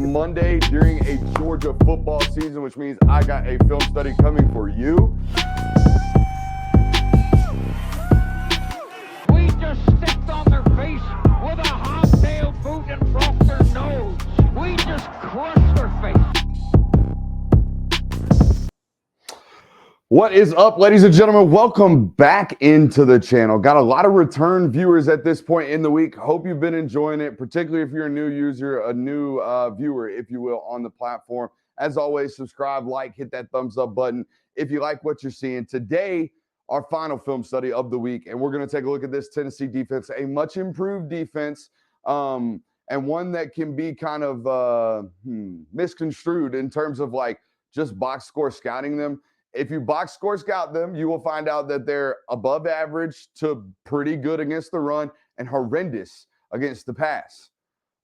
Monday during a Georgia football season, which means I got a film study coming for you. We just stepped on their face with a hobtail boot and broke their nose. We just crushed their face. What is up, ladies and gentlemen? Welcome back into the channel. Got a lot of return viewers at this point in the week. Hope you've been enjoying it, particularly if you're a new user, a new viewer, if you will, on the platform. As always, subscribe, like, hit that thumbs up button if you like what you're seeing. Today, our final film study of the week, and we're going to take a look at this Tennessee defense, a much improved defense, and one that can be kind of misconstrued in terms of like just box score scouting them. If you box score scout them, you will find out that they're above average to pretty good against the run and horrendous against the pass.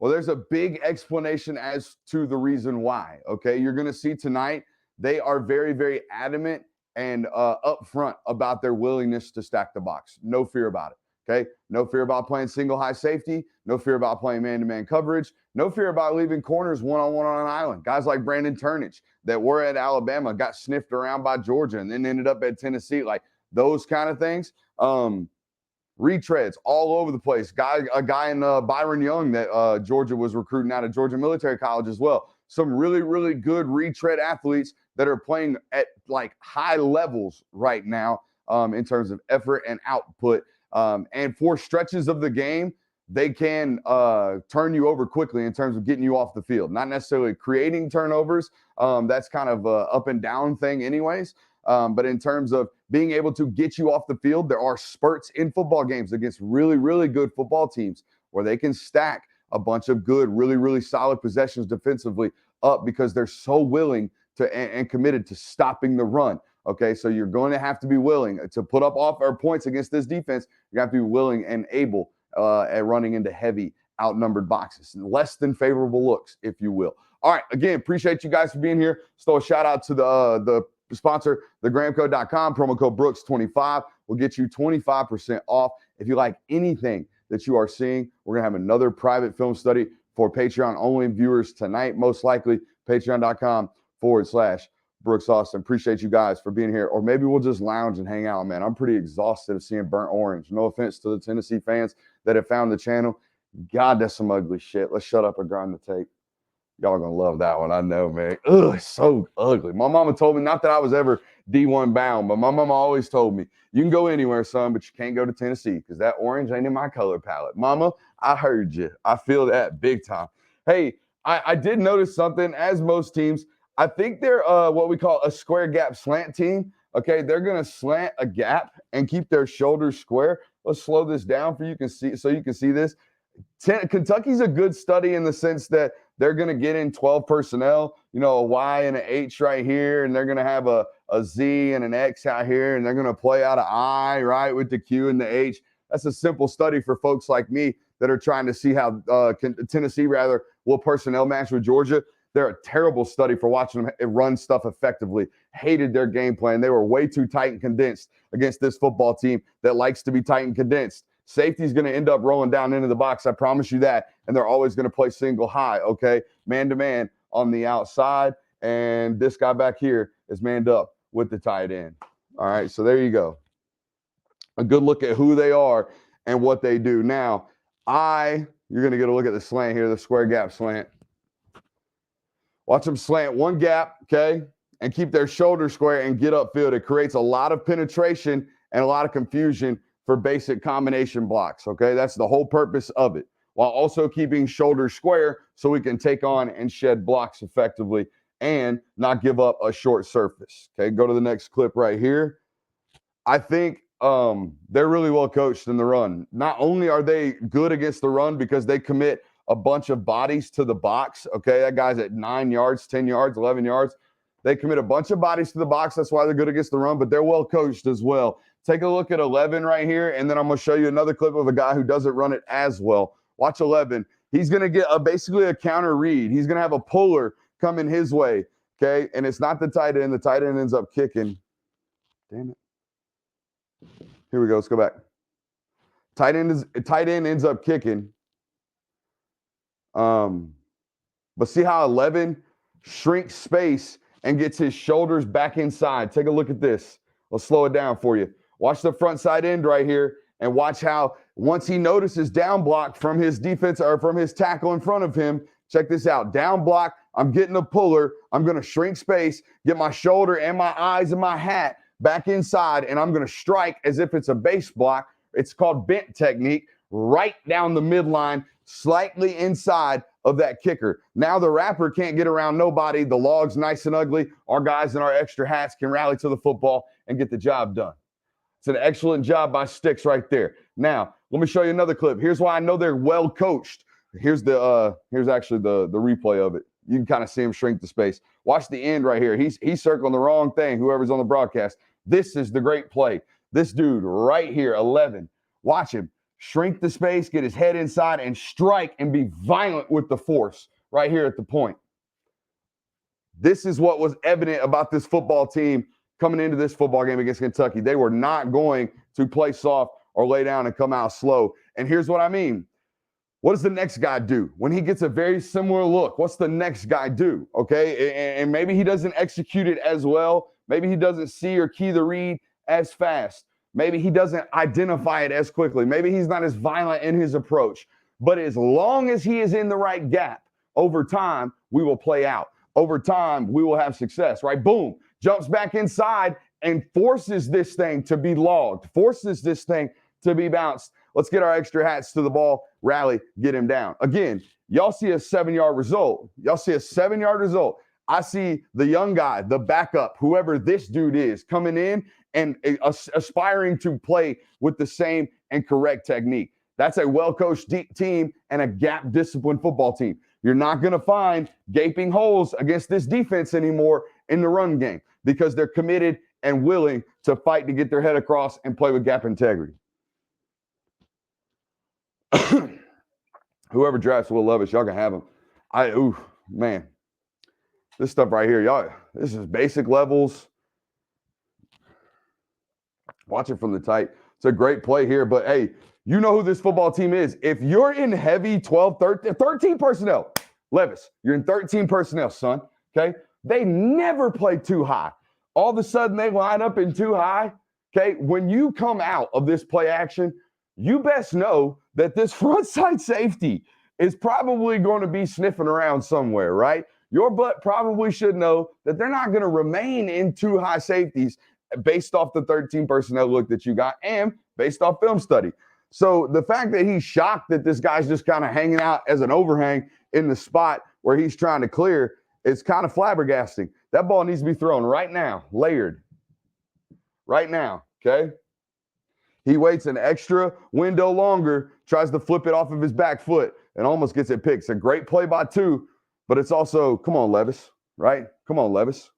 Well, there's a big explanation as to the reason why, okay? You're going to see tonight they are very, very adamant and upfront about their willingness to stack the box. No fear about it. Okay, no fear about playing single high safety, no fear about playing man-to-man coverage, no fear about leaving corners one-on-one on an island. Guys like Brandon Turnage that were at Alabama got sniffed around by Georgia and then ended up at Tennessee, like those kind of things. Retreads all over the place. A guy in Byron Young that Georgia was recruiting out of Georgia Military College as well. Some really, really good retread athletes that are playing at like high levels right now in terms of effort and output. And for stretches of the game, they can turn you over quickly in terms of getting you off the field. Not necessarily creating turnovers. That's kind of a up and down thing anyways. But in terms of being able to get you off the field, there are spurts in football games against really, really good football teams where they can stack a bunch of good, really, really solid possessions defensively up because they're so willing to and committed to stopping the run. Okay, so you're going to have to be willing to put up off our points against this defense. You have to be willing and able at running into heavy outnumbered boxes, less than favorable looks, if you will. All right, again, appreciate you guys for being here. Still a shout out to the sponsor, thegramcode.com. Promo code Brooks25 will get you 25% off. If you like anything that you are seeing, we're going to have another private film study for Patreon-only viewers tonight, most likely. Patreon.com/Brooks Austin. Appreciate you guys for being here. Or maybe we'll just lounge and hang out, man. I'm pretty exhausted of seeing burnt orange. No offense to the Tennessee fans that have found the channel. God, that's some ugly shit. Let's shut up and grind the tape. Y'all are going to love that one. I know, man. Ugh, it's so ugly. My mama told me, not that I was ever D1 bound, but my mama always told me, you can go anywhere, son, but you can't go to Tennessee because that orange ain't in my color palette. Mama, I heard you. I feel that big time. Hey, I did notice something, as most teams, I think they're what we call a square gap slant team. Okay, they're going to slant a gap and keep their shoulders square. Let's slow this down for you can see, so you can see this. Kentucky's a good study in the sense that they're going to get in 12 personnel, you know, a Y and an H right here, and they're going to have a Z and an X out here, and they're going to play out an I, right, with the Q and the H. That's a simple study for folks like me that are trying to see how Tennessee, will personnel match with Georgia. They're a terrible study for watching them run stuff effectively. Hated their game plan. They were way too tight and condensed against this football team that likes to be tight and condensed. Safety's going to end up rolling down into the box. I promise you that. And they're always going to play single high, okay? Man-to-man on the outside. And this guy back here is manned up with the tight end. All right, so there you go. A good look at who they are and what they do. Now, you're going to get a look at the slant here, the square gap slant. Watch them slant one gap, okay, and keep their shoulders square and get upfield. It creates a lot of penetration and a lot of confusion for basic combination blocks, okay? That's the whole purpose of it, while also keeping shoulders square so we can take on and shed blocks effectively and not give up a short surface, okay? Go to the next clip right here. I think they're really well coached in the run. Not only are they good against the run because they commit a bunch of bodies to the box, okay? That guy's at 9 yards, 10 yards, 11 yards. They commit a bunch of bodies to the box. That's why they're good against the run, but they're well coached as well. Take a look at 11 right here, and then I'm going to show you another clip of a guy who doesn't run it as well. Watch 11. He's going to get basically a counter read. He's going to have a puller coming his way, okay? And it's not the tight end. The tight end ends up kicking. Damn it. Here we go. Let's go back. Tight end ends up kicking. But see how 11 shrinks space and gets his shoulders back inside. Take a look at this. I'll slow it down for you. Watch the front side end right here and watch how once he notices down block from his defense or from his tackle in front of him, check this out. Down block, I'm getting a puller. I'm going to shrink space, get my shoulder and my eyes and my hat back inside, and I'm going to strike as if it's a base block. It's called bent technique, right down the midline, slightly inside of that kicker. Now the wrapper can't get around nobody. The log's nice and ugly. Our guys in our extra hats can rally to the football and get the job done. It's an excellent job by Sticks right there. Now, let me show you another clip. Here's why I know they're well coached. Here's actually the replay of it. You can kind of see him shrink the space. Watch the end right here. He's circling the wrong thing, whoever's on the broadcast. This is the great play. This dude right here, 11. Watch him shrink the space, get his head inside, and strike and be violent with the force right here at the point. This is what was evident about this football team coming into this football game against Kentucky. They were not going to play soft or lay down and come out slow. And here's what I mean. What does the next guy do? When he gets a very similar look, what's the next guy do? Okay, and maybe he doesn't execute it as well. Maybe he doesn't see or key the read as fast. Maybe he doesn't identify it as quickly. Maybe he's not as violent in his approach. But as long as he is in the right gap, over time, we will play out. Over time, we will have success, right? Boom, jumps back inside and forces this thing to be logged, forces this thing to be bounced. Let's get our extra hats to the ball, rally, get him down. Again, y'all see a 7-yard result. Y'all see a 7-yard result. I see the young guy, the backup, whoever this dude is, coming in and aspiring to play with the same and correct technique. That's a well-coached team and a gap-disciplined football team. You're not going to find gaping holes against this defense anymore in the run game because they're committed and willing to fight to get their head across and play with gap integrity. Whoever drafts Will Levis, y'all can have him. Man. This stuff right here, y'all, this is basic levels. Watch it from the tight. It's a great play here, but hey, you know who this football team is. If you're in heavy 12, 13 personnel, Levis, you're in 13 personnel, son, okay? They never play too high. All of a sudden, they line up in too high, okay? When you come out of this play action, you best know that this front side safety is probably going to be sniffing around somewhere, right? Your butt probably should know that they're not going to remain in too high safeties based off the 13 personnel look that you got and based off film study. So the fact that he's shocked that this guy's just kind of hanging out as an overhang in the spot where he's trying to clear is kind of flabbergasting. That ball needs to be thrown right now, layered. Right now, okay? He waits an extra window longer, tries to flip it off of his back foot, and almost gets it picked. It's a great play by two, but it's also, come on, Levis, right? Come on, Levis.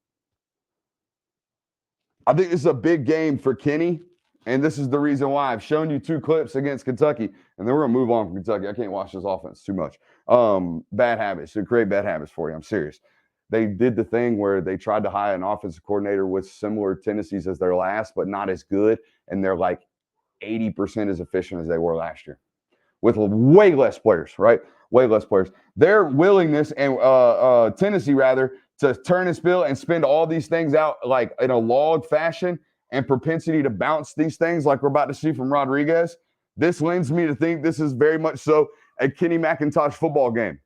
I think this is a big game for Kenny, and this is the reason why I've shown you two clips against Kentucky, and then we're going to move on from Kentucky. I can't watch this offense too much. Bad habits. It create bad habits for you. I'm serious. They did the thing where they tried to hire an offensive coordinator with similar tendencies as their last, but not as good, and they're like 80% as efficient as they were last year with way less players, right? Way less players. Their willingness and tendency, rather, to turn and spill and spend all these things out like in a log fashion and propensity to bounce these things like we're about to see from Rodriguez, this lends me to think this is very much so a Kenny McIntosh football game.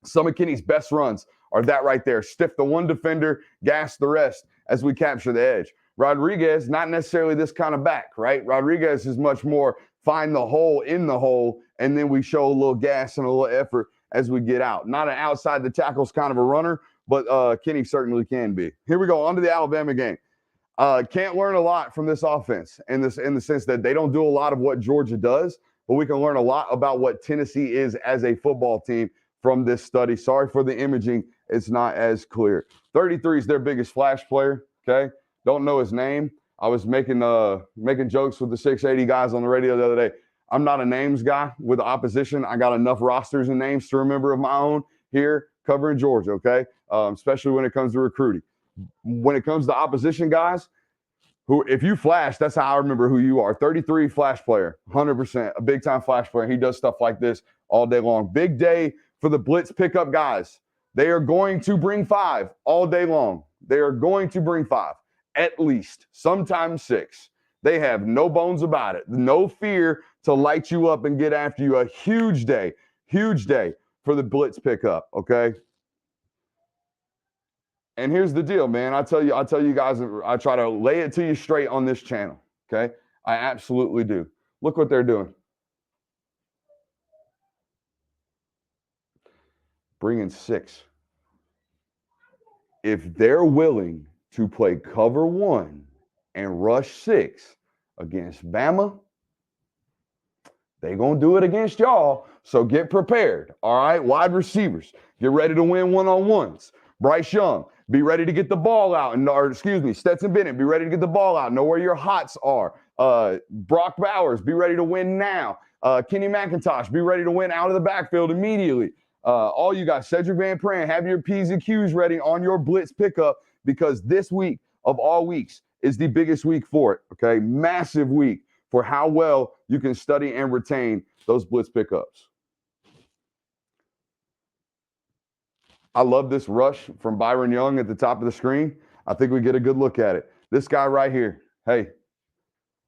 Some of Kenny's best runs are that right there. Stiff the one defender, gas the rest as we capture the edge. Rodriguez, not necessarily this kind of back, right? Rodriguez is much more find the hole in the hole, and then we show a little gas and a little effort as we get out. Not an outside the tackles kind of a runner, but Kenny certainly can be. Here we go, on to the Alabama game. Can't learn a lot from this offense in the sense that they don't do a lot of what Georgia does, but we can learn a lot about what Tennessee is as a football team from this study. Sorry for the imaging. It's not as clear. 33 is their biggest flash player, okay? Don't know his name. I was making jokes with the 680 guys on the radio the other day. I'm not a names guy with the opposition. I got enough rosters and names to remember of my own here covering Georgia, okay? Especially when it comes to recruiting. When it comes to opposition guys, who if you flash, that's how I remember who you are. 33 flash player, 100%, a big-time flash player. He does stuff like this all day long. Big day for the Blitz pickup guys. They are going to bring 5 all day long. They are going to bring 5, at least, sometimes 6. They have no bones about it. No fear to light you up and get after you. A huge day for the Blitz pickup, okay? And here's the deal, man. I tell you guys, I try to lay it to you straight on this channel, okay? I absolutely do. Look what they're doing. Bringing 6. If they're willing to play cover 1 and rush 6 against Bama, they're going to do it against y'all. So get prepared. All right, wide receivers, get ready to win one-on-ones. Bryce Young, be ready to get the ball out. Stetson Bennett, be ready to get the ball out. Know where your hots are. Brock Bowers, be ready to win now. Kenny McIntosh, be ready to win out of the backfield immediately. All you guys, Cedric Van Pran, have your P's and Q's ready on your Blitz pickup, because this week of all weeks is the biggest week for it, okay? Massive week for how well you can study and retain those Blitz pickups. I love this rush from Byron Young at the top of the screen. I think we get a good look at it. This guy right here, hey,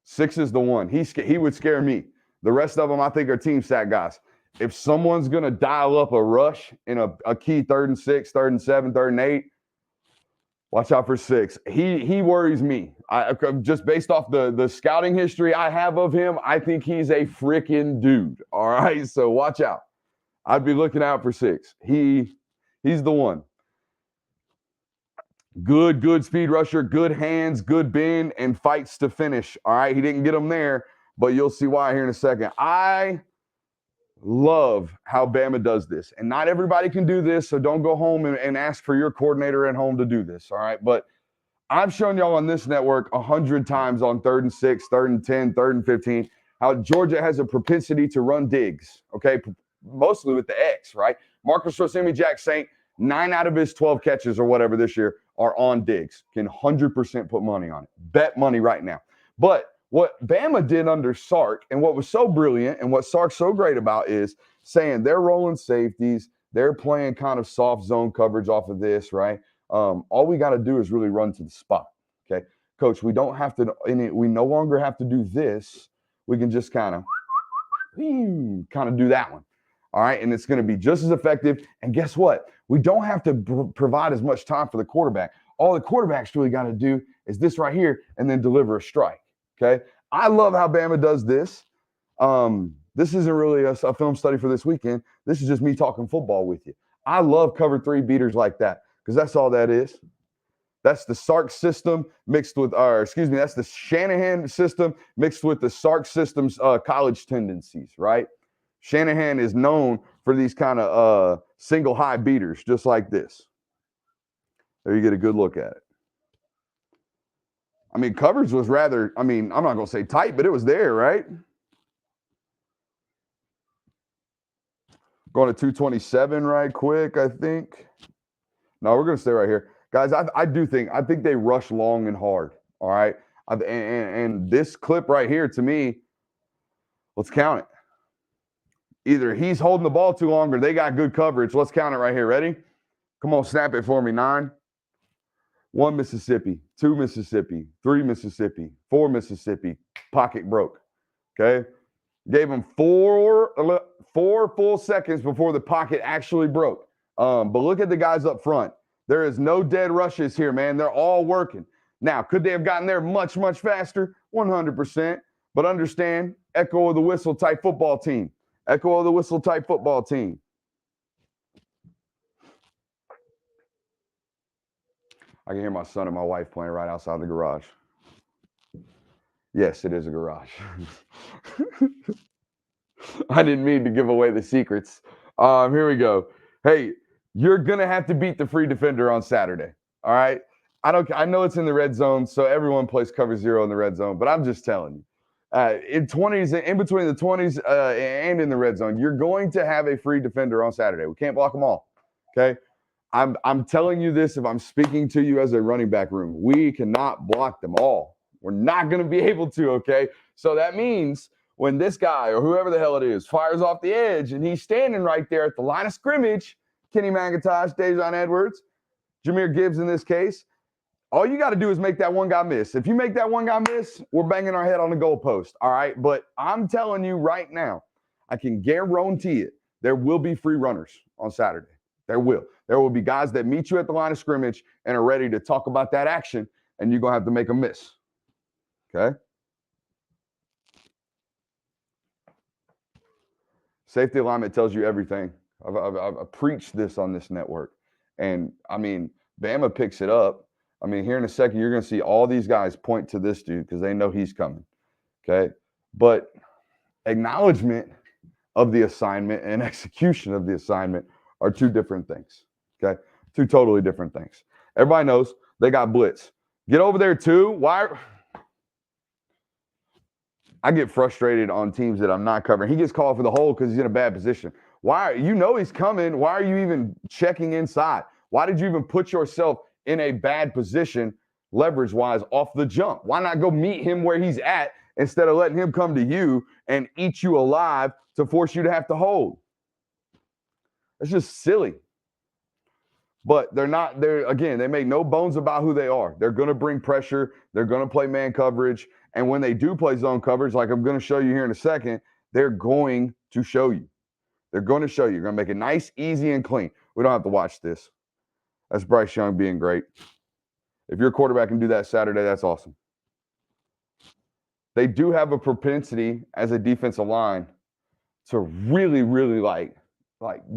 6 is the one. He would scare me. The rest of them, I think, are team sack guys. If someone's going to dial up a rush in a key 3rd and 6, 3rd and 7, 3rd and 8, watch out for 6. He worries me. Just based off the scouting history I have of him, I think he's a freaking dude. All right, so watch out. I'd be looking out for 6. He's the one. Good speed rusher, good hands, good bend, and fights to finish. All right, he didn't get them there, but you'll see why here in a second. I love how Bama does this. And not everybody can do this, so don't go home and ask for your coordinator at home to do this, all right? But I've shown y'all on this network 100 times on 3rd and 6, 3rd and 10, 3rd and 15, how Georgia has a propensity to run digs, okay? Mostly with the X, right? Marcus Rosemi-Jacksaint, 9 out of his 12 catches or whatever this year are on digs. Can 100% put money on it. Bet money right now. But what Bama did under Sark, and what was so brilliant, and what Sark's so great about, is saying they're rolling safeties, they're playing kind of soft zone coverage off of this, right? All we got to do is really run to the spot, okay? Coach, we don't have to, we no longer have to do this. We can just kind of do that one, all right? And it's going to be just as effective. And guess what? We don't have to provide as much time for the quarterback. All the quarterback's really got to do is this right here, and then deliver a strike. Okay, I love how Bama does this. This isn't really a film study for this weekend. This is just me talking football with you. I love cover 3 beaters like that, because that's all that is. That's the Sark system mixed with, that's the Shanahan system mixed with the Sark system's college tendencies, right? Shanahan is known for these kind of single high beaters, just like this. There you get a good look at it. I mean, coverage was rather, I'm not going to say tight, but it was there, right? Going to 227 right quick, I think. No, we're going to stay right here. Guys, I think they rush long and hard, all right? And this clip right here, to me, let's count it. Either he's holding the ball too long or they got good coverage. Let's count it right here. Ready? Come on, snap it for me. 9. 1 Mississippi, 2 Mississippi, 3 Mississippi, 4 Mississippi. Pocket broke. Okay? Gave him 4 full seconds before the pocket actually broke. But look at the guys up front. There is no dead rushes here, man. They're all working. Now, could they have gotten there much, much faster? 100%. But understand, echo of the whistle type football team. Echo of the whistle type football team. I can hear my son and my wife playing right outside the garage. Yes, it is a garage. I didn't mean to give away the secrets. Here we go. Hey, you're going to have to beat the free defender on Saturday. All right? I know it's in the red zone, so everyone plays cover 0 in the red zone, but I'm just telling you. In between the 20s and in the red zone, you're going to have a free defender on Saturday. We can't block them all. Okay? I'm telling you this if I'm speaking to you as a running back room. We cannot block them all. We're not going to be able to, okay? So that means when this guy or whoever the hell it is fires off the edge and he's standing right there at the line of scrimmage, Kenny McIntosh, Dejon Edwards, Jahmyr Gibbs in this case. All you got to do is make that one guy miss. If you make that one guy miss, we're banging our head on the goalpost, all right? But I'm telling you right now, I can guarantee it, there will be free runners on Saturday. There will. There will be guys that meet you at the line of scrimmage and are ready to talk about that action, and you're going to have to make a miss, okay? Safety alignment tells you everything. I've preached this on this network. And, I mean, Bama picks it up. I mean, here in a second, you're going to see all these guys point to this dude because they know he's coming, okay? But acknowledgement of the assignment and execution of the assignment are two different things, okay? Two totally different things. Everybody knows they got blitz. Get over there, too. Why? I get frustrated on teams that I'm not covering. He gets called for the hole because he's in a bad position. Why? You know he's coming. Why are you even checking inside? Why did you even put yourself in a bad position leverage-wise off the jump? Why not go meet him where he's at instead of letting him come to you and eat you alive to force you to have to hold? It's just silly. But again, they make no bones about who they are. They're going to bring pressure. They're going to play man coverage. And when they do play zone coverage, like I'm going to show you here in a second, they're going to show you. They're going to show you. You're going to make it nice, easy, and clean. We don't have to watch this. That's Bryce Young being great. If your quarterback can do that Saturday, that's awesome. They do have a propensity as a defensive line to really, really like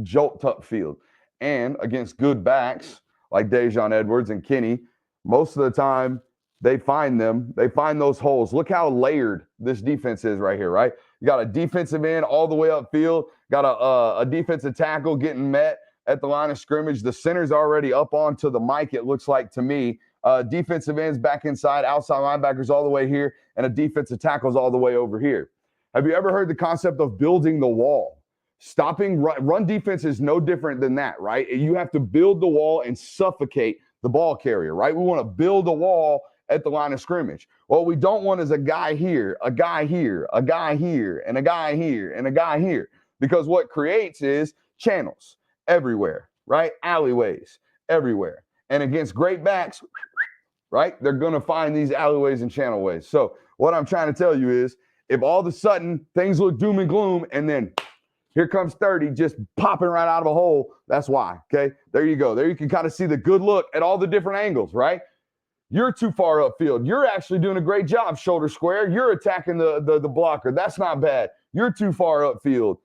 jolt up field. And against good backs like Dejon Edwards and Kenny, most of the time they find those holes. Look how layered this defense is right here, right? You got a defensive end all the way upfield, got a defensive tackle getting met at the line of scrimmage. The center's already up onto the mic, it looks like to me. Defensive ends back inside, outside linebackers all the way here, and a defensive tackle's all the way over here. Have you ever heard the concept of building the wall? Stopping run defense is no different than that, right? You have to build the wall and suffocate the ball carrier, right? We want to build a wall at the line of scrimmage. What we don't want is a guy here, a guy here, a guy here, and a guy here, and a guy here. Because what creates is channels everywhere, right? Alleyways everywhere. And against great backs, right, they're going to find these alleyways and channelways. So what I'm trying to tell you is if all of a sudden things look doom and gloom and then here comes 30 just popping right out of a hole, that's why, okay? There you go. There you can kind of see the good look at all the different angles, right? You're too far upfield. You're actually doing a great job, shoulder square. You're attacking the blocker. That's not bad. You're too far upfield.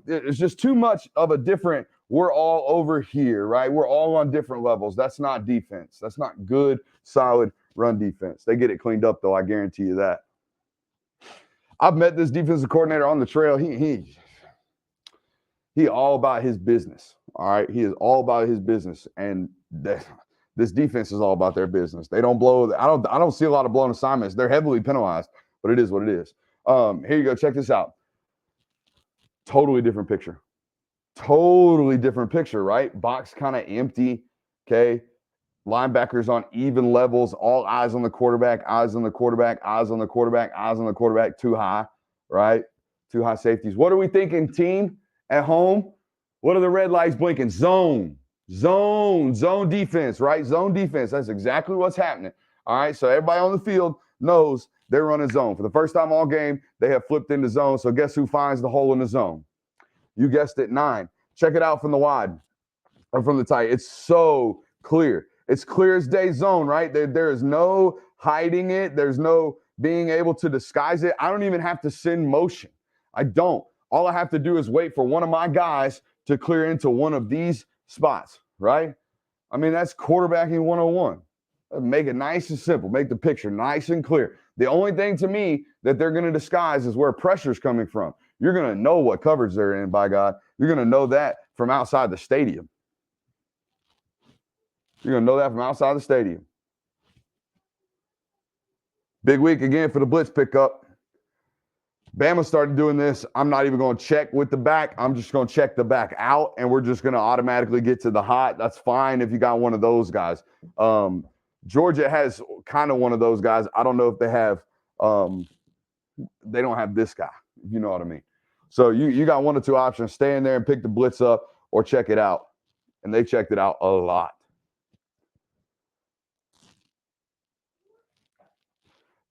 It's just too much of a different, we're all over here, right? We're all on different levels. That's not defense. That's not good, solid run defense. They get it cleaned up, though. I guarantee you that. I've met this defensive coordinator on the trail. He all about his business, all right? He is all about his business, and this defense is all about their business. They don't blow. I don't see a lot of blown assignments. They're heavily penalized, but it is what it is. Here you go. Check this out. Totally different picture. Totally different picture, right? Box kind of empty, okay? Linebackers on even levels, all eyes on the quarterback, eyes on the quarterback, eyes on the quarterback, eyes on the quarterback, too high, right? Too high safeties. What are we thinking, team? At home, what are the red lights blinking? Zone defense, right? Zone defense. That's exactly what's happening. All right, so everybody on the field knows they're running zone. For the first time all game, they have flipped into zone. So guess who finds the hole in the zone? You guessed it, 9. Check it out from the wide or from the tight. It's so clear. It's clear as day zone, right? There is no hiding it. There's no being able to disguise it. I don't even have to send motion. I don't. All I have to do is wait for one of my guys to clear into one of these spots, right? I mean, that's quarterbacking 101. Make it nice and simple. Make the picture nice and clear. The only thing to me that they're going to disguise is where pressure's coming from. You're going to know what coverage they're in, by God. You're going to know that from outside the stadium. You're going to know that from outside the stadium. Big week again for the blitz pickup. Bama started doing this. I'm not even going to check with the back. I'm just going to check the back out, and we're just going to automatically get to the hot. That's fine if you got one of those guys. Georgia has kind of one of those guys. I don't know if they have they don't have this guy, if you know what I mean. So you got one or two options. Stay in there and pick the blitz up or check it out. and they checked it out a lot.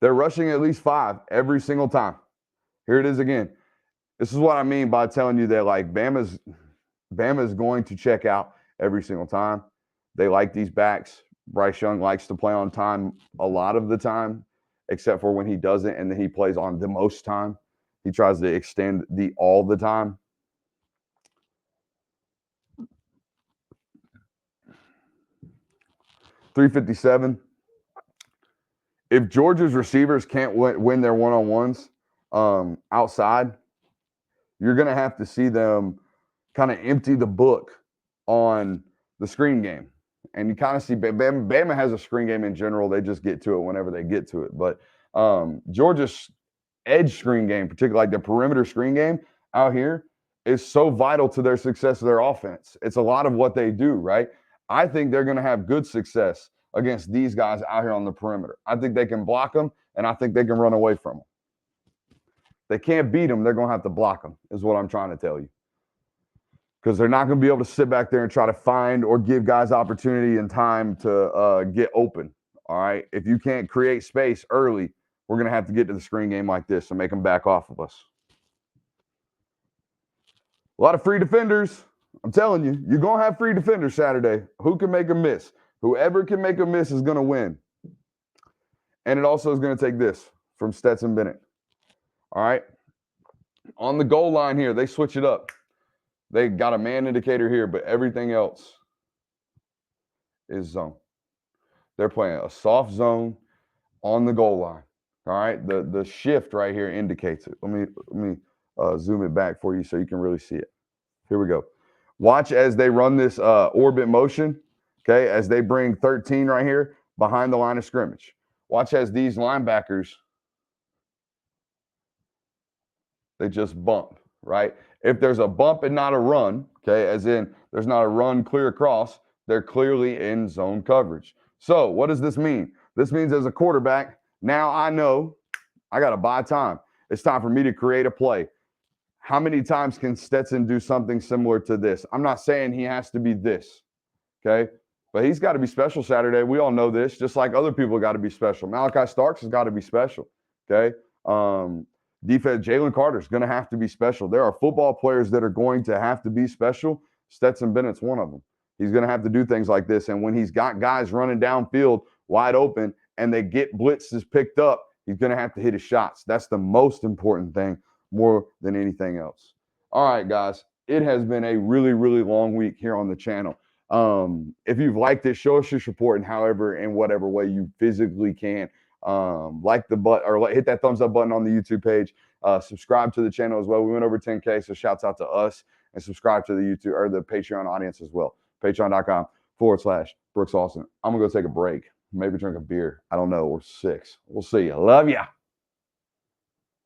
They're rushing at least 5 every single time. Here it is again. This is what I mean by telling you that, like, Bama's going to check out every single time. They like these backs. Bryce Young likes to play on time a lot of the time, except for when he doesn't, and then he plays on the most time. He tries to extend the all the time. .357. If Georgia's receivers can't win their one-on-ones outside, you're going to have to see them kind of empty the book on the screen game. And you kind of see Bama has a screen game in general. They just get to it whenever they get to it. But Georgia's edge screen game, particularly like the perimeter screen game out here, is so vital to their success of their offense. It's a lot of what they do, right? I think they're going to have good success against these guys out here on the perimeter. I think they can block them, and I think they can run away from them. They can't beat them. They're going to have to block them, is what I'm trying to tell you. Because they're not going to be able to sit back there and try to find or give guys opportunity and time to get open, all right? If you can't create space early, we're going to have to get to the screen game like this and make them back off of us. A lot of free defenders. I'm telling you, you're going to have free defenders Saturday. Who can make a miss? Whoever can make a miss is going to win. And it also is going to take this from Stetson Bennett. All right? On the goal line here, they switch it up. They got a man indicator here, but everything else is zone. They're playing a soft zone on the goal line. All right? The shift right here indicates it. Let me zoom it back for you so you can really see it. Here we go. Watch as they run this orbit motion, okay, as they bring 13 right here behind the line of scrimmage. Watch as these linebackers, they just bump, right? If there's a bump and not a run, okay, as in there's not a run clear across, they're clearly in zone coverage. So what does this mean? This means as a quarterback, now I know I got to buy time. It's time for me to create a play. How many times can Stetson do something similar to this? I'm not saying he has to be this, okay? But he's got to be special Saturday. We all know this, just like other people got to be special. Malachi Starks has got to be special, okay? Defense, Jalen Carter's going to have to be special. There are football players that are going to have to be special. Stetson Bennett's one of them. He's going to have to do things like this. And when he's got guys running downfield wide open and they get blitzes picked up, he's going to have to hit his shots. That's the most important thing, more than anything else. All right, guys, it has been a really, really long week here on the channel. If you've liked it, show us your support in whatever way you physically can. Like the button or hit that thumbs up button on the YouTube page. Subscribe to the channel as well. We went over 10K, so shouts out to us, and subscribe to the YouTube or the Patreon audience as well. Patreon.com/Brooks Austin. I'm gonna go take a break, maybe drink a beer. I don't know. We're 6. We'll see you. Love ya.